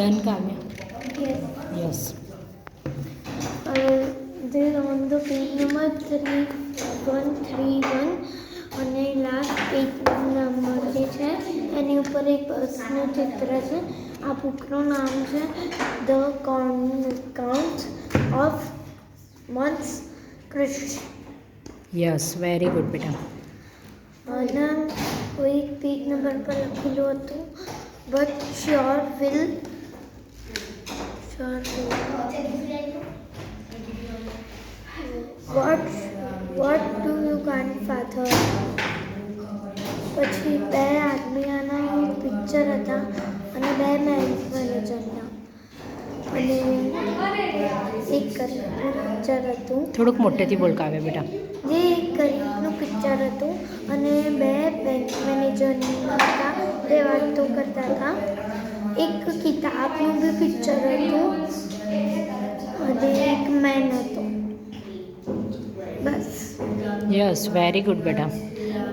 Done, Kamya? Yes. Then on the page number 3131 અને last page number જે છે એની ઉપર એક બસનું ચિત્ર છે. આ બુકનું નામ છે the count of months Krishna. Yes, very good, બેટા. અને કોઈ પેજ નંબર પર લખેલું હતું but sure will what do you grandfather. પછી બે આદમીના પિક્ચર હતા અને બે મેનેજરના અને એક ગરીબનું પિક્ચર હતું. થોડુંક મોટેથી બોલ, કાવ્ય બેટા. જે એક ગરીબનું પિક્ચર હતું અને બે બેંક મેનેજરના હતા તે વાતો કરતા હતા. એક કિતાબનું બી પિક્ચર હતું અને એક મેન હતો. બસ. યસ, વેરી ગુડ, બેટા.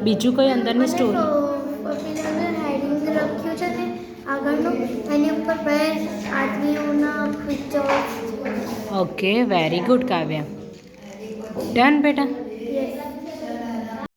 બીજું કોઈ અંદરની સ્ટોરી? પેલા હેડિંગ લખ્યું છે ને આગળનું એની ઉપર બે આદમીઓના પિક્ચર. ઓકે, વેરી ગુડ, કાવ્ય. ડન, બેટા.